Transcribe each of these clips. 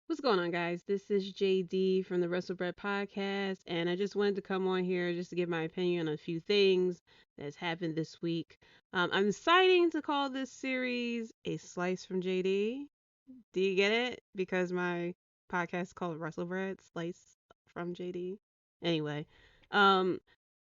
What's going on, guys? This is Jaydee from the Wrestlebread podcast, and I just wanted to come on here just to give my opinion on a few things that's happened this week. I'm deciding to call this series A Slice from JD. Do you get it? Because my podcast is called Wrestlebread Slice from JD. Anyway, um,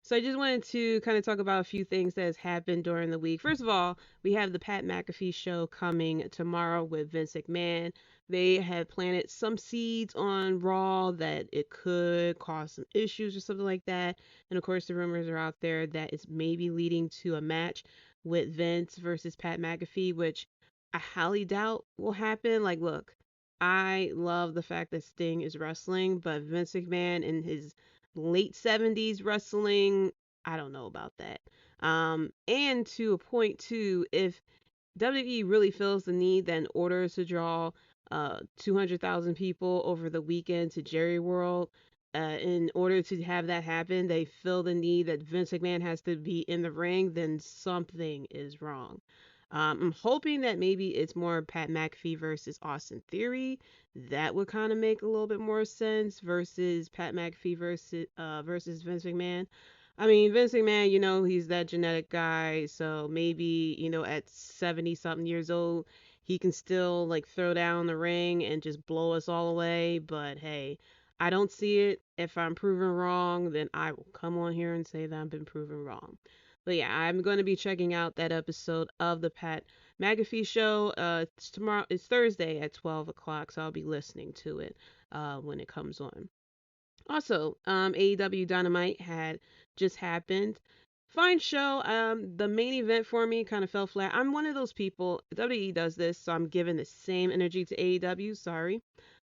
so I just wanted to kind of talk about a few things that has happened during the week. First of all, we have the Pat McAfee show coming tomorrow with Vince McMahon. They have planted some seeds on Raw that it could cause some issues or something like that. And of course, the rumors are out there that it's maybe leading to a match with Vince versus Pat McAfee, which I highly doubt will happen. Like, look, I love the fact that Sting is wrestling, but Vince McMahon in his late 70s wrestling, I don't know about that. And to a point too, if WWE really feels the need that in order to draw 200,000 people over the weekend to Jerry World, in order to have that happen, they feel the need that Vince McMahon has to be in the ring, then something is wrong. I'm hoping that maybe it's more Pat McAfee versus Austin Theory. That would kind of make a little bit more sense versus Pat McAfee versus Vince McMahon. I mean, Vince McMahon, he's that genetic guy, so maybe, at 70 something years old, he can still like throw down the ring and just blow us all away. But hey, I don't see it. If I'm proven wrong, then I will come on here and say that I've been proven wrong. But yeah, I'm going to be checking out that episode of the Pat McAfee show. It's tomorrow. It's Thursday at 12 o'clock, so I'll be listening to it when it comes on. Also, AEW Dynamite had just happened. Fine show. The main event for me kind of fell flat. I'm one of those people. WWE does this, so I'm giving the same energy to AEW. Sorry,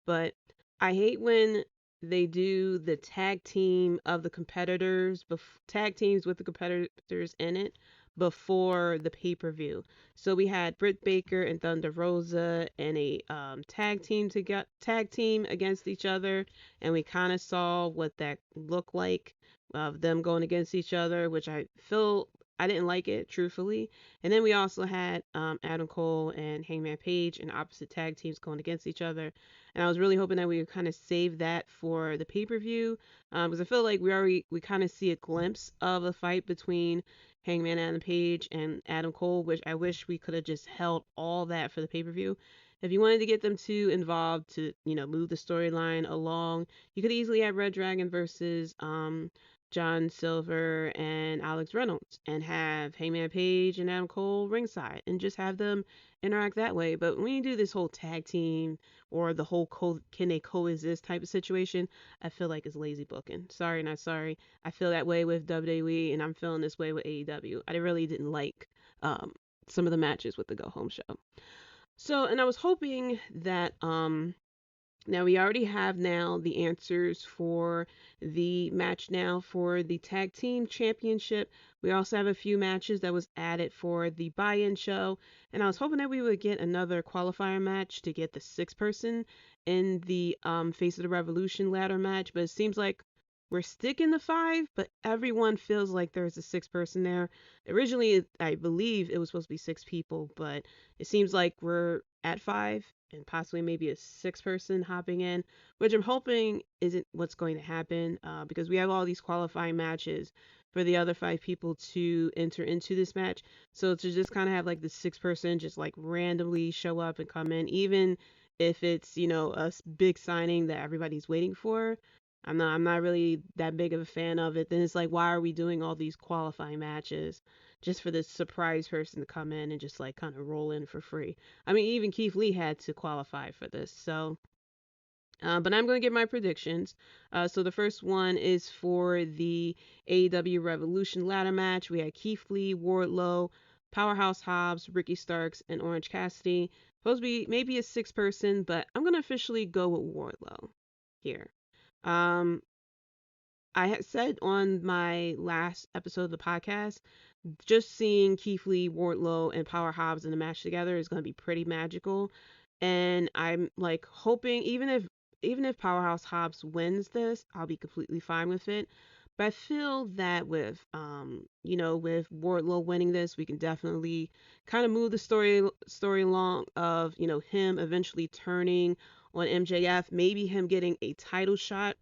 but I hate when they do the tag team of the competitors, tag teams with the competitors in it before the pay per view. So we had Britt Baker and Thunder Rosa and a tag team against each other, and we kind of saw what that looked like of them going against each other, which I feel I didn't like it, truthfully. And then we also had Adam Cole and Hangman Page and opposite tag teams going against each other. And I was really hoping that we would kind of save that for the pay per view, because I feel like we kind of see a glimpse of a fight between Hangman Adam Page and Adam Cole, which I wish we could have just held all that for the pay per view. If you wanted to get them two involved to, move the storyline along, you could easily have Red Dragon versus John Silver and Alex Reynolds and have Hangman Page and Adam Cole ringside and just have them interact that way. But when you do this whole tag team or the whole can they coexist type of situation, I feel like it's lazy booking. Sorry, not sorry. I feel that way with WWE and I'm feeling this way with AEW. I really didn't like some of the matches with the Go Home show. So, and I was hoping that now we already have now the answers for the match now for the tag team championship. We also have a few matches that was added for the buy-in show, and I was hoping that we would get another qualifier match to get the sixth person in the Face of the Revolution ladder match. But it seems like we're sticking to five, but everyone feels like there's a sixth person there. Originally, I believe it was supposed to be six people, but it seems like we're at five and possibly maybe a sixth person hopping in, which I'm hoping isn't what's going to happen because we have all these qualifying matches for the other five people to enter into this match. So to just kind of have like the sixth person just like randomly show up and come in, even if it's, a big signing that everybody's waiting for. I'm not really that big of a fan of it. Then it's like, why are we doing all these qualifying matches just for this surprise person to come in and just like kind of roll in for free? I mean, even Keith Lee had to qualify for this. So, but I'm going to give my predictions. So the first one is for the AEW Revolution ladder match. We had Keith Lee, Wardlow, Powerhouse Hobbs, Ricky Starks, and Orange Cassidy. Supposed to be maybe a six person, but I'm going to officially go with Wardlow here. Um, I had said on my last episode of the podcast, just seeing Keith Lee, Wardlow, and Power Hobbs in a match together is going to be pretty magical. And I'm like hoping, even if Powerhouse Hobbs wins this, I'll be completely fine with it. But I feel that with Wardlow winning this, we can definitely kind of move the story along of him eventually turning on MJF, maybe him getting a title shot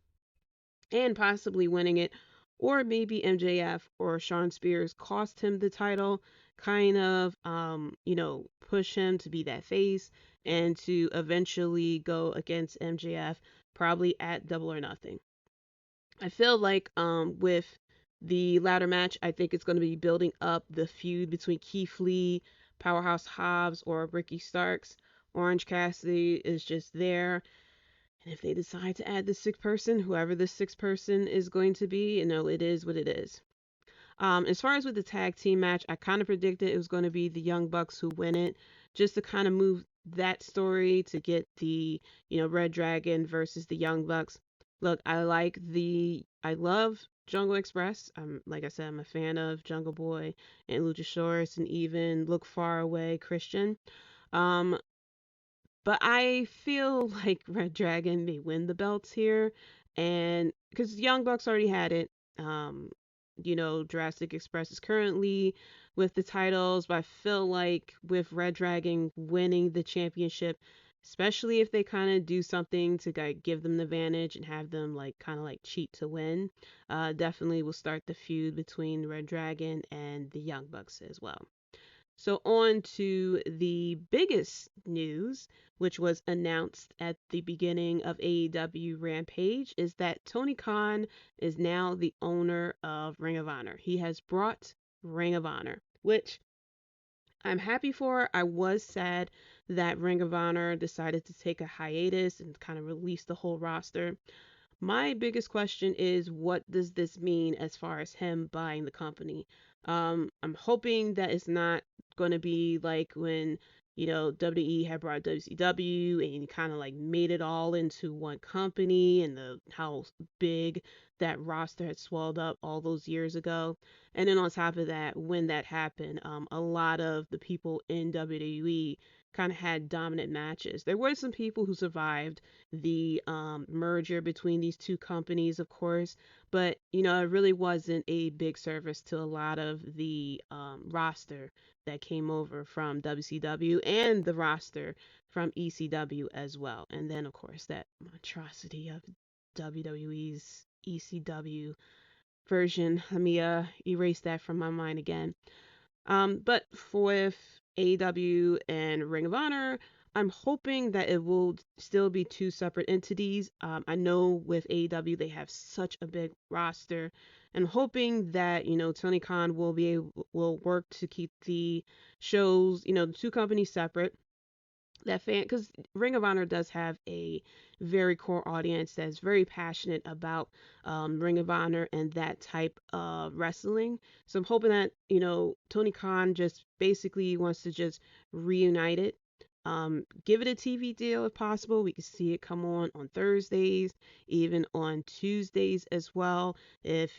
and possibly winning it, or maybe MJF or Shawn Spears cost him the title, kind of, push him to be that face and to eventually go against MJF, probably at Double or Nothing. I feel like with the ladder match, I think it's going to be building up the feud between Keith Lee, Powerhouse Hobbs, or Ricky Starks. Orange Cassidy is just there. And if they decide to add the sixth person, whoever the sixth person is going to be, it is what it is. As far as with the tag team match, I kind of predicted it was going to be the Young Bucks who win it, just to kind of move that story to get the, Red Dragon versus the Young Bucks. Look, I love Jungle Express. Like I said, I'm a fan of Jungle Boy and Luchasaurus and even Look Far Away Christian. Um, but I feel like Red Dragon may win the belts here, and because Young Bucks already had it. Um, Jurassic Express is currently with the titles, but I feel like with Red Dragon winning the championship, especially if they kind of do something to like, give them the advantage and have them like kind of like cheat to win, definitely will start the feud between Red Dragon and the Young Bucks as well. So, on to the biggest news, which was announced at the beginning of AEW Rampage, is that Tony Khan is now the owner of Ring of Honor. He has brought Ring of Honor, which I'm happy for. I was sad that Ring of Honor decided to take a hiatus and kind of release the whole roster. My biggest question is, what does this mean as far as him buying the company? I'm hoping that it's not going to be like when, WWE had brought WCW and kind of like made it all into one company, and how big that roster had swelled up all those years ago. And then on top of that, when that happened, a lot of the people in WWE kind of had dominant matches. There were some people who survived the merger between these two companies, of course, but it really wasn't a big service to a lot of the roster that came over from WCW and the roster from ECW as well. And then, of course, that monstrosity of WWE's ECW version. Let me erase that from my mind again. But with AEW and Ring of Honor, I'm hoping that it will still be two separate entities. I know with AEW they have such a big roster, and hoping that Tony Khan will work to keep the shows, the two companies separate. That fan, because Ring of Honor does have a very core audience that's very passionate about Ring of Honor and that type of wrestling. So I'm hoping that Tony Khan just basically wants to just reunite it. Give it a TV deal if possible. We can see it come on Thursdays, even on Tuesdays as well. If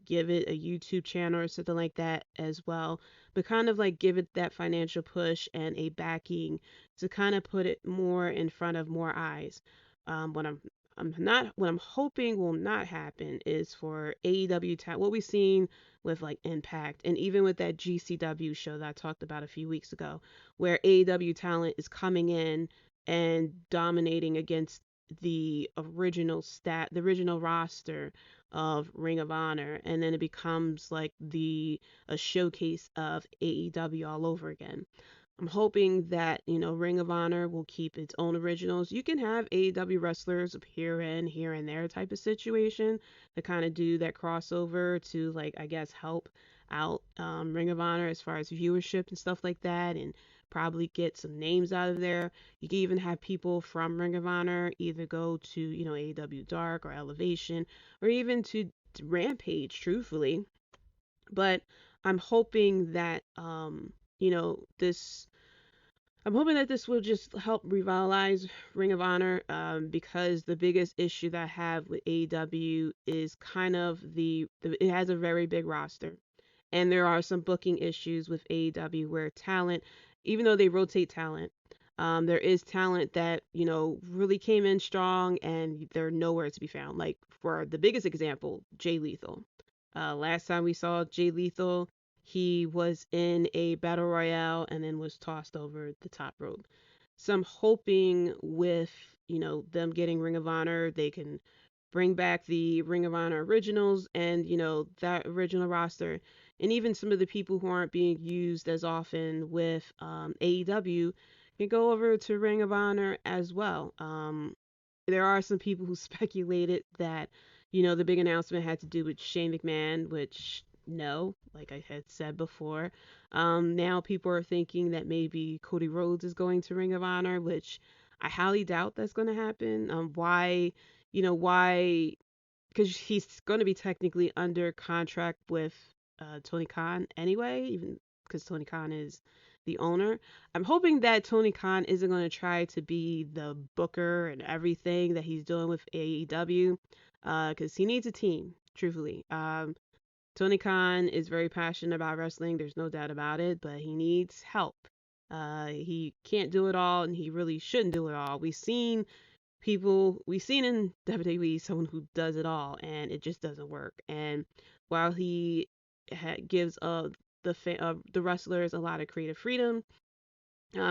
give it a YouTube channel or something like that as well. But kind of like give it that financial push and a backing to kind of put it more in front of more eyes. What I'm hoping will not happen is for AEW what we've seen with like Impact and even with that GCW show that I talked about a few weeks ago, where AEW talent is coming in and dominating against the original roster of Ring of Honor, and then it becomes like a showcase of AEW all over again. I'm hoping that, Ring of Honor will keep its own originals. You can have AEW wrestlers appear in here and there type of situation to kind of do that crossover to, like, I guess, help out Ring of Honor as far as viewership and stuff like that, and probably get some names out of there. You can even have people from Ring of Honor either go to, AEW Dark or Elevation or even to Rampage, truthfully. But I'm hoping that, this I'm hoping that this will just help revitalize Ring of Honor, because the biggest issue that I have with AEW is kind of it has a very big roster. And there are some booking issues with AEW where talent, even though they rotate talent, there is talent that, really came in strong and they're nowhere to be found. Like, for the biggest example, Jay Lethal. Last time we saw Jay Lethal, he was in a battle royale and then was tossed over the top rope. So I'm hoping with, them getting Ring of Honor, they can bring back the Ring of Honor originals and, that original roster. And even some of the people who aren't being used as often with AEW can go over to Ring of Honor as well. There are some people who speculated that, the big announcement had to do with Shane McMahon, which no, like I had said before. Now people are thinking that maybe Cody Rhodes is going to Ring of Honor, which I highly doubt that's going to happen. Why, why? Because he's going to be technically under contract with Tony Khan anyway, even because Tony Khan is the owner. I'm hoping that Tony Khan isn't going to try to be the booker and everything that he's doing with AEW, because he needs a team, truthfully. Tony Khan is very passionate about wrestling, there's no doubt about it, but he needs help. He can't do it all, and he really shouldn't do it all. We've seen in WWE someone who does it all, and it just doesn't work. And while he gives the wrestlers a lot of creative freedom,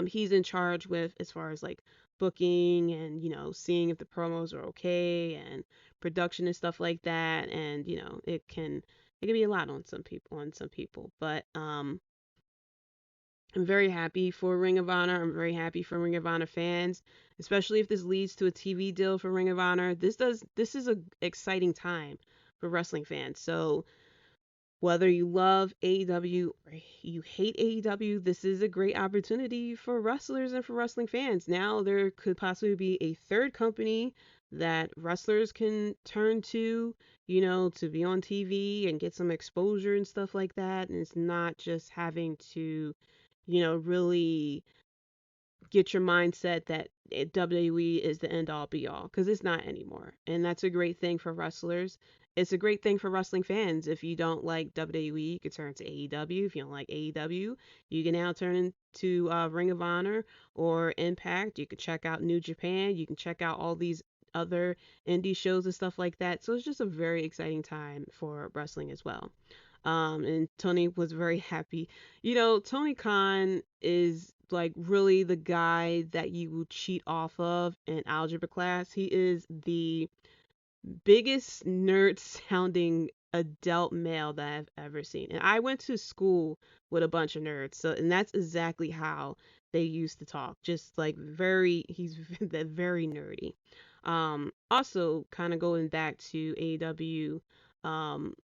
he's in charge with as far as like booking and seeing if the promos are okay and production and stuff like that. And it can be a lot on some people, but I'm very happy for Ring of Honor. I'm very happy for Ring of Honor fans, especially if this leads to a TV deal for Ring of Honor. This is an exciting time for wrestling fans. So whether you love AEW or you hate AEW, this is a great opportunity for wrestlers and for wrestling fans. Now there could possibly be a third company that wrestlers can turn to, to be on TV and get some exposure and stuff like that. And it's not just having to, really get your mindset that WWE is the end all be all, because it's not anymore. And that's a great thing for wrestlers. It's a great thing for wrestling fans. If you don't like WWE, you can turn to AEW. If you don't like AEW, you can now turn into Ring of Honor or Impact. You can check out New Japan. You can check out all these other indie shows and stuff like that. So it's just a very exciting time for wrestling as well. And Tony was very happy. Tony Khan is like really the guy that you will cheat off of in algebra class. He is the biggest nerd sounding adult male that I've ever seen. And I went to school with a bunch of nerds. So, and that's exactly how they used to talk. Just like he's very nerdy. Also kind of going back to um,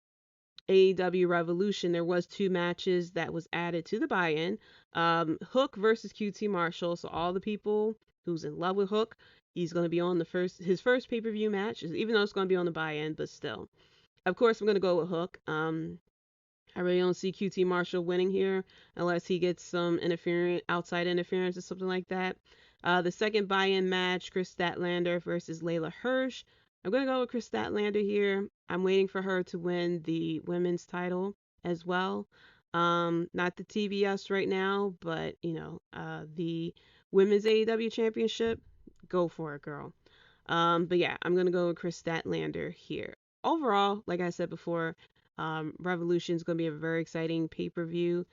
AEW Revolution, there was two matches that was added to the buy-in. Hook versus QT Marshall. So all the people who's in love with Hook, he's going to be on his first pay-per-view match, even though it's going to be on the buy-in, but still. Of course, I'm going to go with Hook. I really don't see QT Marshall winning here unless he gets some outside interference or something like that. The second buy-in match, Chris Statlander versus Layla Hirsch. I'm going to go with Chris Statlander here. I'm waiting for her to win the women's title as well. Not the TBS right now, but, the women's AEW championship. Go for it, girl. But yeah, I'm going to go with Chris Statlander here. Overall, like I said before, Revolution is going to be a very exciting pay-per-view.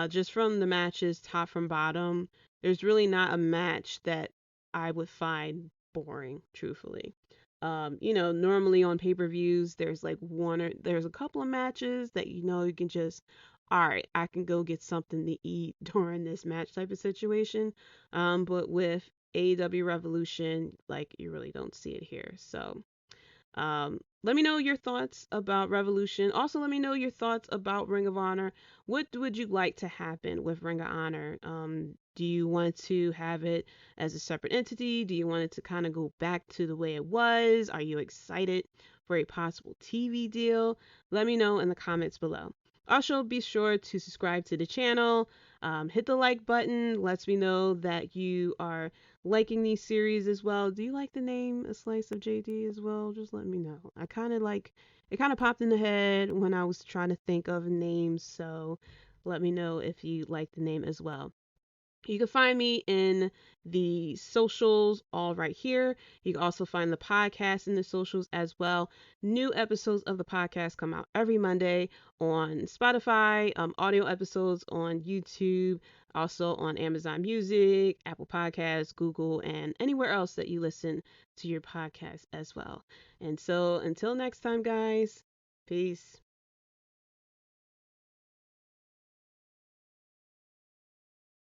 Just from the matches, top from bottom, there's really not a match that I would find boring, truthfully. Normally on pay-per-views, there's a couple of matches that you can just, all right, I can go get something to eat during this match type of situation. But with AEW Revolution, like you really don't see it here. So, let me know your thoughts about Revolution. Also, let me know your thoughts about Ring of Honor. What would you like to happen with Ring of Honor? Do you want to have it as a separate entity? Do you want it to kind of go back to the way it was? Are you excited for a possible TV deal? Let me know in the comments below. Also, be sure to subscribe to the channel. Hit the like button. Lets me know that you are liking these series as well. Do you like the name A Slice of Jaydee as well? Just let me know. I kind of like it, kind of popped in the head when I was trying to think of names, so let me know if you like the name as well. You can find me in the socials all right here. You can also find the podcast in the socials as well. New episodes of the podcast come out every Monday on Spotify, audio episodes on YouTube, also on Amazon Music, Apple Podcasts, Google, and anywhere else that you listen to your podcast as well. And so until next time, guys, peace.